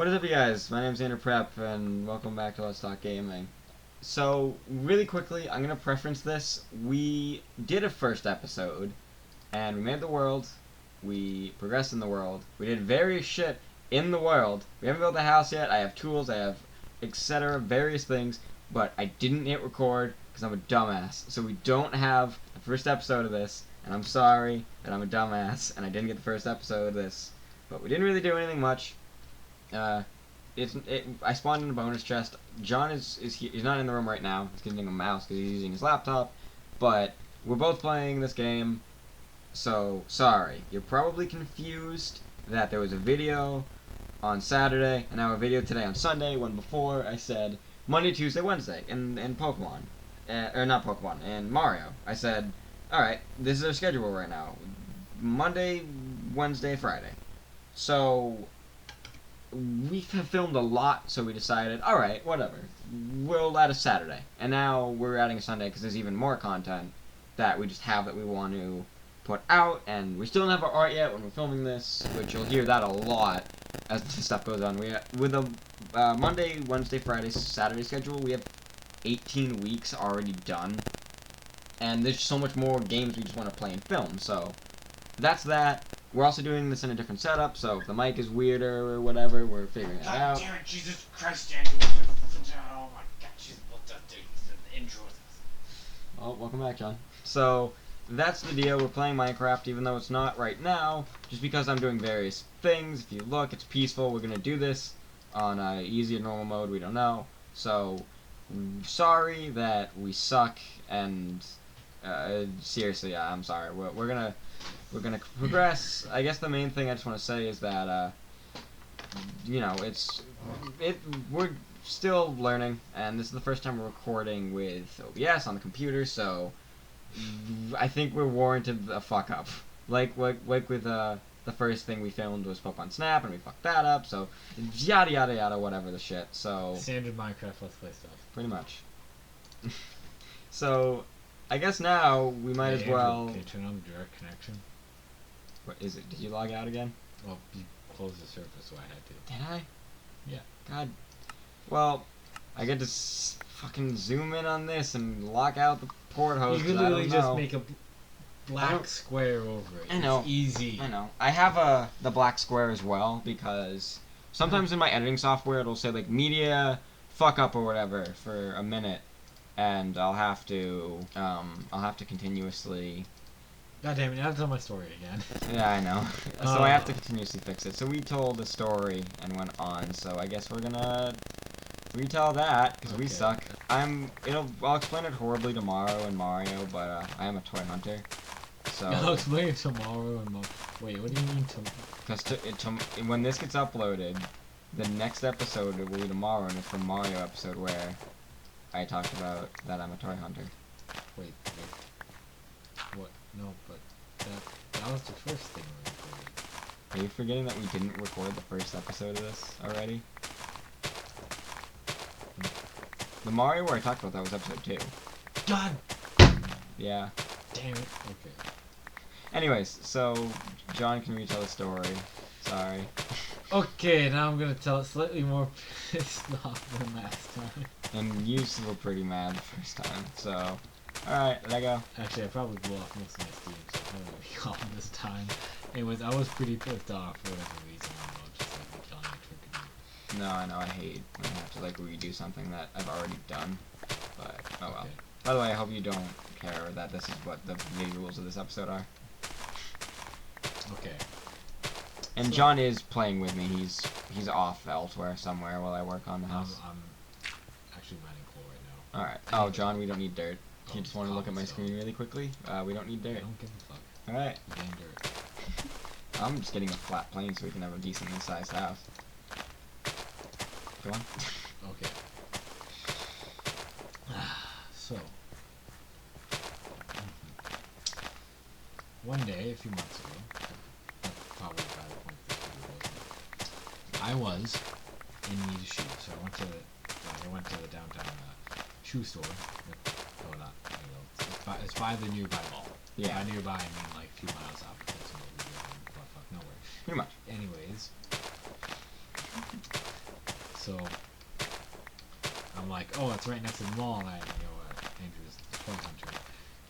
What is up, you guys? My name's Andrew Prep, and welcome back to Let's Talk Gaming. So, really quickly, I'm going to preference this. We did a first episode, and we made the world, we progressed in the world, we did various shit in the world. We haven't built a house yet, I have tools, I have etc., various things, but I didn't hit record because I'm a dumbass. So we don't have the first episode of this, and I'm sorry that I'm a dumbass, and I didn't get the first episode of this. But we didn't really do anything much. I spawned in a bonus chest. John he's not in the room right now. He's using a mouse because he's using his laptop. But we're both playing this game. So sorry, you're probably confused that there was a video on Saturday and now a video today on Sunday. When before I said Monday, Tuesday, Wednesday in Pokemon, or not Pokemon, in Mario. I said, all right, this is our schedule right now. Monday, Wednesday, Friday. So we have filmed a lot, so we decided, alright, whatever, we'll add a Saturday. And now we're adding a Sunday because there's even more content that we just have that we want to put out, and we still don't have our art yet when we're filming this, which you'll hear that a lot as the stuff goes on. With a Monday, Wednesday, Friday, Saturday schedule, we have 18 weeks already done, and there's so much more games we just want to play and film, so that's that. We're also doing this in a different setup, so if the mic is weirder or whatever, we're figuring it out. God damn it, Jesus Christ, Andy. Oh my god, she's the intro. Oh, welcome back, John. So, that's the deal. We're playing Minecraft, even though it's not right now, just because I'm doing various things. If you look, it's peaceful. We're going to do this on easy or normal mode. We don't know. So, sorry that we suck, and seriously, I'm sorry. We're gonna progress. I guess the main thing I just want to say is that you know, we're still learning, and this is the first time we're recording with OBS on the computer, so I think we're warranted a fuck up. Like with the first thing we filmed was Pokemon Snap, and we fucked that up. So yada yada yada, whatever the shit. So Standard Minecraft Let's Play stuff. pretty much. So I guess now we might as well. Can you turn on the direct connection? What is it? Did you log out again? Well, you closed the surface, so I had to. Did I? Yeah. God. Well, I get to fucking zoom in on this and lock out the port host. You can literally just make a black I square over it. I know. It's easy. I know. I have the black square as well because sometimes in my editing software it'll say like media fuck up or whatever for a minute, and I'll have to continuously. God damn it, now tell my story again. Yeah, I know. So I have to continuously fix it. So we told the story and went on. So I guess we're gonna retell that because we suck. I'll explain it horribly tomorrow in Mario, but I am a toy hunter. So I'll explain it tomorrow and wait, what do you mean because when this gets uploaded, the next episode will be tomorrow, and it's the Mario episode where I talked about that I'm a toy hunter. Wait. What? No, but that was the first thing we recorded. Are you forgetting that we didn't record the first episode of this already? The Mario where I talked about that was episode 2. God! Yeah. Damn it. Okay. Anyways, so John can retell the story. Sorry. Okay, now I'm gonna tell it slightly more pissed off than last time. And you were pretty mad the first time, so... Alright, let go. Actually, I probably blew off most of my steam, so I'm probably gonna be calm this time. Anyways, I was pretty pissed off for whatever reason. I don't know, just like me telling me tricking me. No, I know, I hate when I have to like redo something that I've already done. But, oh well. Okay. By the way, I hope you don't care that this is what the visuals of this episode are. Okay. And So, John is playing with me. He's off elsewhere somewhere while I work on the house. I'm actually mining coal right now. Alright. Oh, John, we don't need dirt. Oh, You just want to look at my screen really quickly? We don't need I dirt. don't give a fuck. Alright. Getting dirt. I'm just getting a flat plane so we can have a decently sized house. Go on. Okay. So. One day, a few months ago, probably by the point this video goes, I was in need of shoes, so I went to the downtown shoe store. No, not. It's by the nearby mall. Yeah. By nearby, I mean like a few miles out. That's what we live in, but fuck nowhere. Pretty much. Anyways, So I'm like, oh, it's right next to the mall, and Andrew's the toy hunter.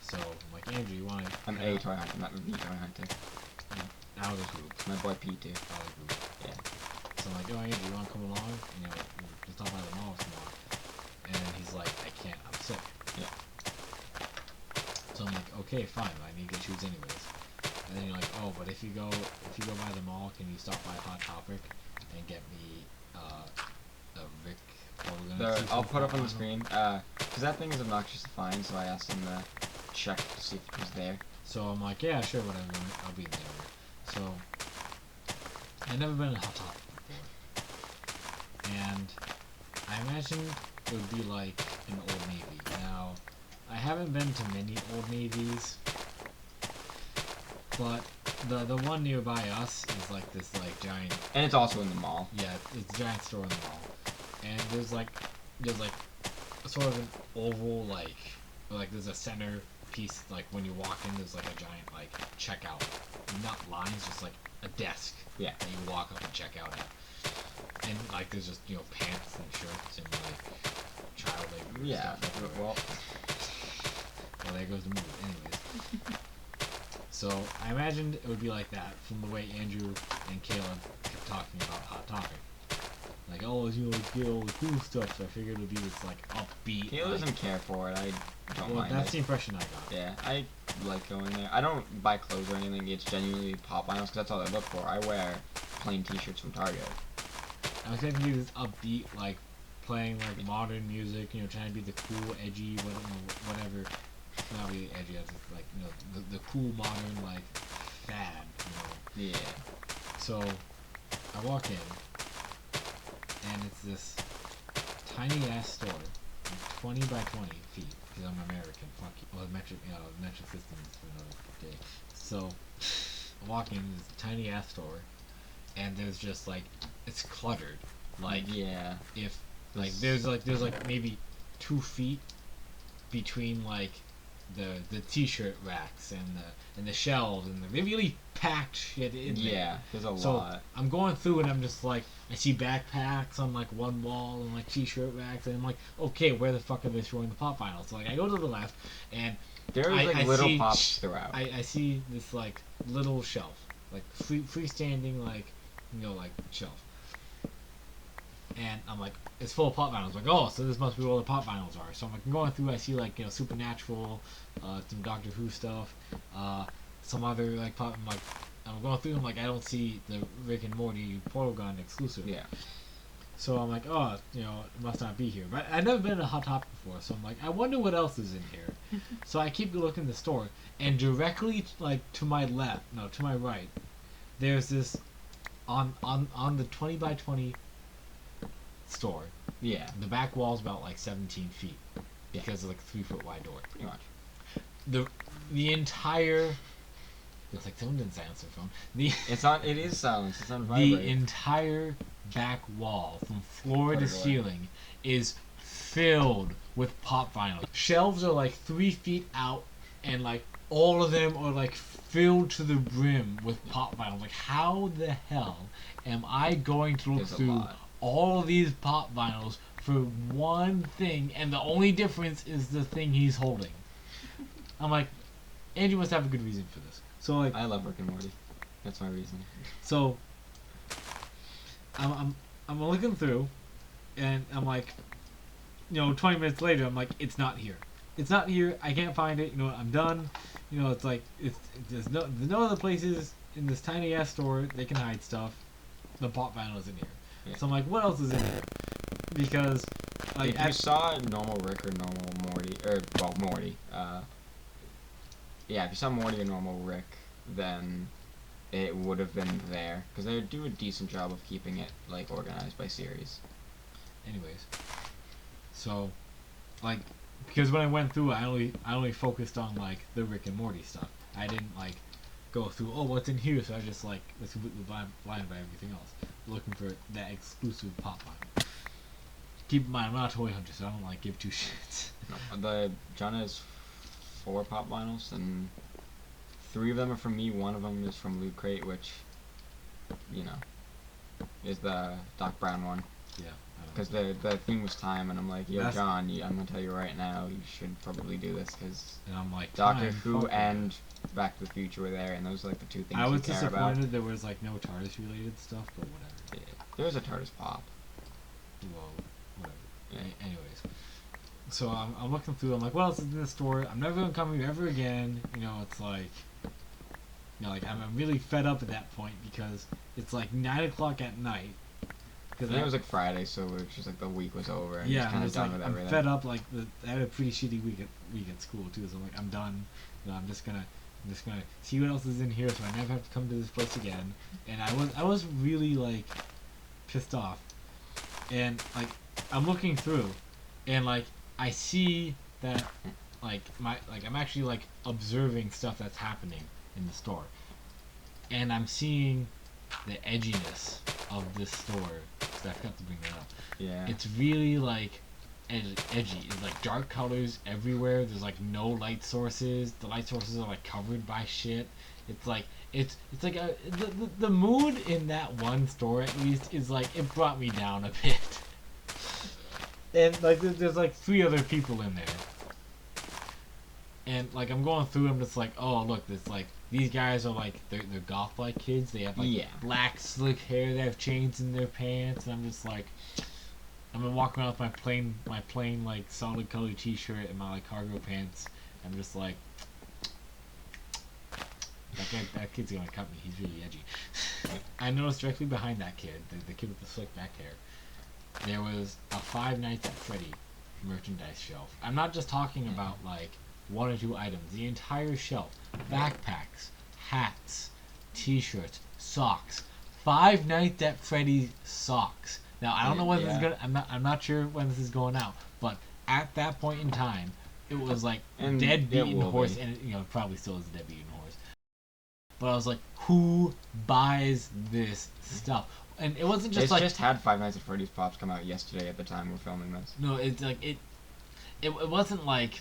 So I'm like, Andrew, you want to? I'm a toy hunter, not the toy hunter. Out of the group. My boy P2. Out of the group. Yeah. So I'm like, oh, Andrew, you want to come along? We'll talk about the mall tomorrow. And then he's like, I can't, I'm sick. Yeah. So I'm like, okay, fine, I need to get shoes anyways. And then you're like, oh, but if you go by the mall, can you stop by Hot Topic and get me a Rick Hogan? I'll put up on the screen, because that thing is obnoxious to find, so I asked him to check to see if it was there. So I'm like, yeah, sure, whatever, I'll be there. So, I've never been in Hot Topic before. And I imagine it would be like an Old Navy. Now, I haven't been to many Old Navies, but the one nearby us is like this like giant. And it's also in the mall. Yeah, it's a giant store in the mall, and there's like a sort of an oval like there's a center piece, like when you walk in there's like a giant like checkout, not lines, just like a desk. Yeah. That you walk up and check out at, and like there's just pants and shirts and like child labor. Yeah. Stuff everywhere. Well, there goes the movie. Anyways. So, I imagined it would be like that from the way Andrew and Caleb kept talking about Hot Topic. Like, oh, get all the cool stuff, so I figured it would be this, like, upbeat... Caleb doesn't care for it, I don't mind that's it. the impression I got. Yeah, I like going there. I don't buy clothes or anything, it's genuinely pop vinyls, because that's all I look for. I wear plain t-shirts from Target. I was expecting to be this upbeat, like, playing, like, modern music, trying to be the cool, edgy, whatever... Not really edgy, it's just like, the cool modern, like, fad, Yeah. So, I walk in, and it's this tiny-ass store, like 20 by 20 feet, because I'm American, fuck you. Well, metric system is for another day. So, I walk in this tiny-ass store, and there's just, like, it's cluttered. Like, yeah. If, like, there's maybe 2 feet between, like, the t-shirt racks and the shelves, and they really packed shit in there. Yeah, there's a lot. So I'm going through and I'm just like, I see backpacks on like one wall and like t-shirt racks, and I'm like, okay, where the fuck are they throwing the pop vinyls? So like I go to the left, and there's like little pops throughout. I see this like little shelf, like freestanding like like shelf. And I'm like, it's full of pop vinyls. Like, oh, so this must be where all the pop vinyls are. So I'm like going through, I see like Supernatural, some Doctor Who stuff, some other like pop. I'm going through. I'm like, I don't see the Rick and Morty Portal Gun exclusive. Yeah. So I'm like, oh, it must not be here. But I've never been to Hot Topic before, so I'm like, I wonder what else is in here. So I keep looking in the store, and directly like to my right, there's this on the 20 by 20 store. Yeah. The back wall's about like 17 feet because of like a 3-foot wide door. Pretty much. The entire. It's like someone didn't silence their phone. It is silenced. It's on vibrate. The entire back wall from floor to ceiling is filled with pop vinyl. Shelves are like 3 feet out, and like all of them are like filled to the brim with pop vinyl. Like, how the hell am I going to look through all of these pop vinyls for one thing, and the only difference is the thing he's holding? I'm like, Andrew must have a good reason for this. So like, I love Rick and Morty. That's my reason. So I'm looking through, and I'm like, 20 minutes later, I'm like, it's not here. It's not here. I can't find it. I'm done. It's like there's no other places in this tiny ass store they can hide stuff. The pop vinyl is in here. Yeah. So I'm like, what else is in here? Because like, if you saw normal Rick or normal Morty, Morty, if you saw Morty or normal Rick, then it would have been there, because they do a decent job of keeping it like organized by series. Anyways, so like, because when I went through, I only focused on like the Rick and Morty stuff. I didn't like go through, what's in here, so I just like was completely blind by everything else, looking for that exclusive pop vinyl. Keep in mind, I'm not a toy hunter, so I don't like give two shits. No, John has 4 pop vinyls, and 3 of them are from me. 1 of them is from Loot Crate, which, is the Doc Brown one. Yeah. I don't Because know. the theme was time, and I'm like, yo, That's- John, I'm gonna tell you right now, you should probably do this because And I'm like, Doctor time, Who fuck and Back to the Future were there, and those are like the two things I you was care about. disappointed there was like no TARDIS related stuff, but whatever. Yeah. There was a TARDIS pop. Well, whatever. Yeah. Anyways, so I'm looking through. I'm like, what else is in the store? I'm never gonna come here ever again. You know, it's like, like I'm really fed up at that point because it's like 9 o'clock at night. And it was like Friday, so it was just like the week was over, and yeah, just kind and of it's done like with I'm everything. fed up. Like I had a pretty shitty week at school too, so I'm like I'm done. You know, I'm just gonna see what else is in here, so I never have to come to this place again. And I was really like pissed off, and like I'm looking through, and like I see that I'm actually like observing stuff that's happening in the store, and I'm seeing the edginess of this store. So I forgot to bring that up. Yeah. It's really like edgy. It's like dark colors everywhere. There's like no light sources. The light sources are like covered by shit. It's like it's like the mood in that one store at least is like it brought me down a bit. And like there's like 3 other people in there. And like I'm going through, I'm just like, oh look, it's like these guys are like they're goth like kids. They have like black slick hair. They have chains in their pants, and I'm just like, I'm gonna walk around with my plain like solid colored T-shirt and my like cargo pants. I'm just like, that kid's gonna cut me. He's really edgy. I noticed directly behind that kid, the kid with the slick back hair, there was a Five Nights at Freddy merchandise shelf. I'm not just talking about like 1 or 2 items. The entire shelf. Backpacks, hats, T-shirts, socks. Five Nights at Freddy's socks. Now I don't know when this is gonna. I'm not sure when this is going out. But at that point in time, it was like And dead it beaten will horse, be. and it probably still is a dead beaten horse. But I was like, who buys this stuff? And it wasn't just It's like just had Five Nights at Freddy's pops come out yesterday at the time we're filming this. no, it's like it wasn't like.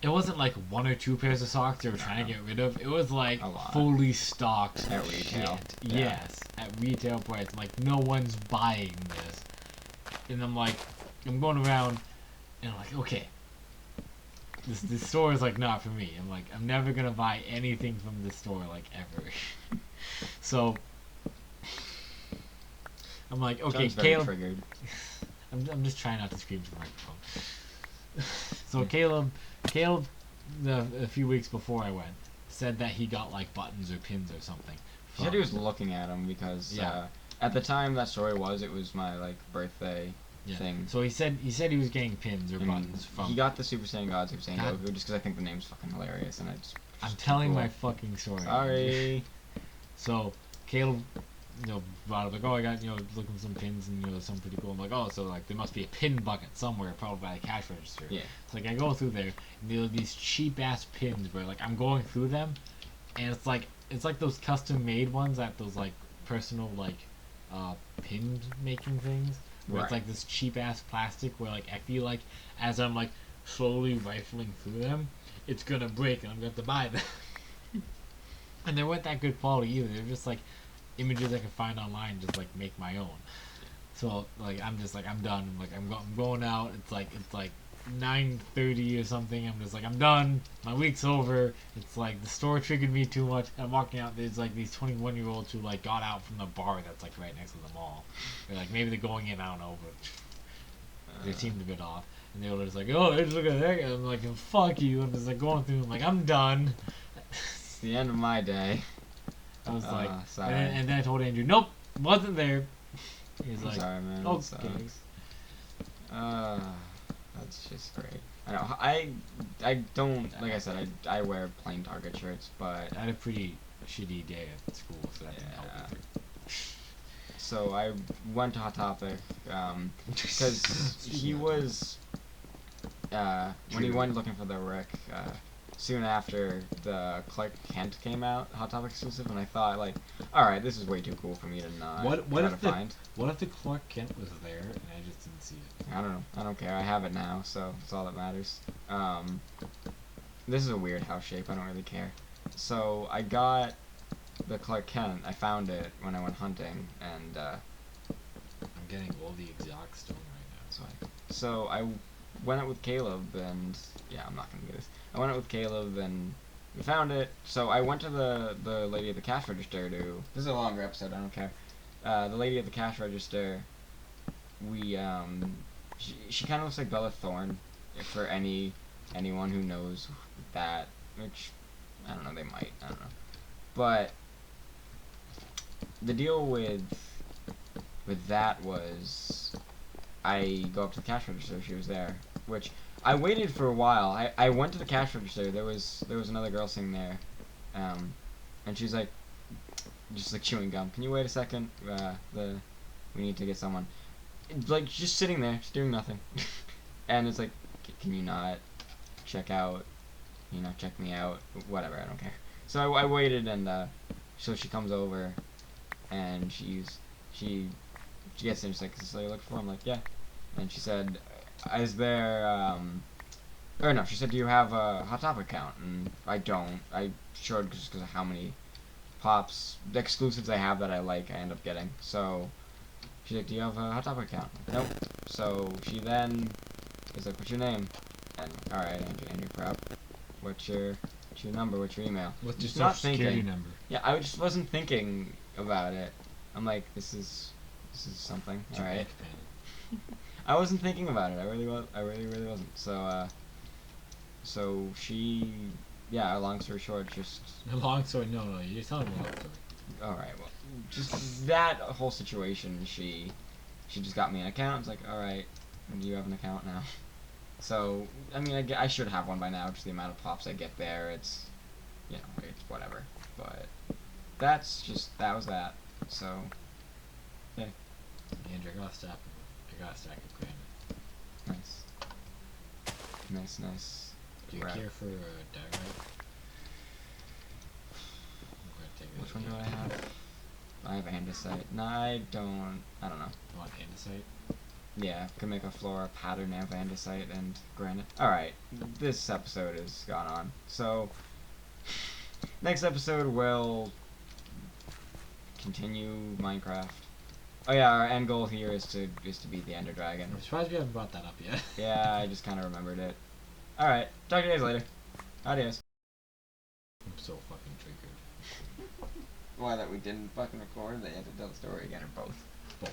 It wasn't like 1 or 2 pairs of socks they were trying to get rid of. It was like A lot. fully stocked At retail. shit. Yeah. Yes, at retail price. Like no one's buying this. And I'm like, I'm going around, and I'm like, okay, this store is like not for me. I'm like, I'm never gonna buy anything from this store like ever. So I'm like, okay, John's very Caleb. triggered. I'm just trying not to scream to the microphone. So Caleb, a few weeks before I went, said that he got like buttons or pins or something. He said he was looking at them because at the time that story it was my like birthday thing. So he said he was getting pins or And buttons from. he got the Super Saiyan God, Super Saiyan God. Goku just because I think the name's fucking hilarious, and I just. I'm just telling cool. my fucking story. Sorry. So Caleb, brought up like, oh, I got looking for some pins and some pretty cool. I'm like, oh, so like there must be a pin bucket somewhere, probably by the cash register. Yeah. So like I go through there, and there are these cheap ass pins, where like I'm going through them, and it's like those custom made ones at those like personal like pin making things, where it's Right. like this cheap ass plastic, where like I feel like as I'm like slowly rifling through them, it's gonna break and I'm gonna have to buy them. And they weren't that good quality either. They're just like images I can find online, just like make my own. So like I'm just like I'm done. I'm going out. It's like 9:30 or something. I'm just like I'm done. My week's over. It's like the store triggered me too much. I'm walking out. There's like these 21-year-olds who like got out from the bar that's like right next to the mall. They're like maybe they're going in. I don't know, but they seemed a bit off. And they were just like, oh, just look at that. I'm like, fuck you. I'm just like going through. I'm like, I'm done. It's the end of my day. I was like, sorry. and then I told Andrew, nope, wasn't there. He's I'm like, sorry, man. okay. It sucks. That's just great. I know. I don't like I said. I wear plain Target shirts, but I had a pretty shitty day at school, so that didn't help either. so I went to Hot Topic because he was when he went looking for the Rick. Soon after the Clark Kent came out, Hot Topic exclusive, and I thought like, all right, this is way too cool for me to not try to find. What if the Clark Kent was there and I just didn't see it? I don't know. I don't care. I have it now, so it's all that matters. This is a weird house shape. I don't really care. So I got the Clark Kent. I found it when I went hunting, and getting all the exotic stone right now. That's why. So I went out with Caleb, and yeah, I'm not gonna do this. I went out with Caleb, and we found it. So I went to the lady at the cash register to. This is a longer episode. I don't care. The lady at the cash register. We she kind of looks like Bella Thorne, for anyone who knows that. Which I don't know. They might. I don't know. But the deal with that was I go up to the cash register. She was there, which I waited for a while. I went to the cash register. There was another girl sitting there, and she's like, just like chewing gum. Can you wait a second? We need to get someone. Like just sitting there, just doing nothing, and it's like, can you not check out? You know, check me out. Whatever, I don't care. So I waited, and so she comes over, and she gets in. She's like, "Is this what you're looking for?" I'm like, "Yeah." And she said, "Is there or no?" She said, "Do you have a Hot Topic account?" And I don't. I showed just because of how many pops, the exclusives I have that I like, I end up getting. So she's like, "Do you have a Hot Topic account?" Nope. So she then is like, "What's your name?" And all right, Andrew Prep. What's your number? What's your email? What's your Just not social security thinking. number? Yeah, I just wasn't thinking about it. I'm like, this is something. What's All your right. bank pen? I wasn't thinking about it. I really wasn't. So so she, yeah. Long story short, just Long story. No, you're telling me a long story. all right. Well, just that whole situation. She just got me an account. It's like, all right, do you have an account now? So I mean, I should have one by now. Just the amount of pops I get there. It's, you know, it's whatever. But that was that. So Andrew, I got a stack of granite. nice. Do you Right. care for diorite? I'm gonna take it Which as one a do I gift. have? I have andesite. No, I don't. I don't know. You want andesite? Yeah, can make a floor pattern of andesite and granite. Alright, this episode has gone on. So, next episode we'll continue Minecraft. Oh yeah, our end goal here is to beat the Ender Dragon. I'm surprised we haven't brought that up yet. Yeah, I just kind of remembered it. Alright, talk to you guys later. Adios. I'm so fucking triggered. Why, that we didn't fucking record? They had to tell the story again, or both? Both.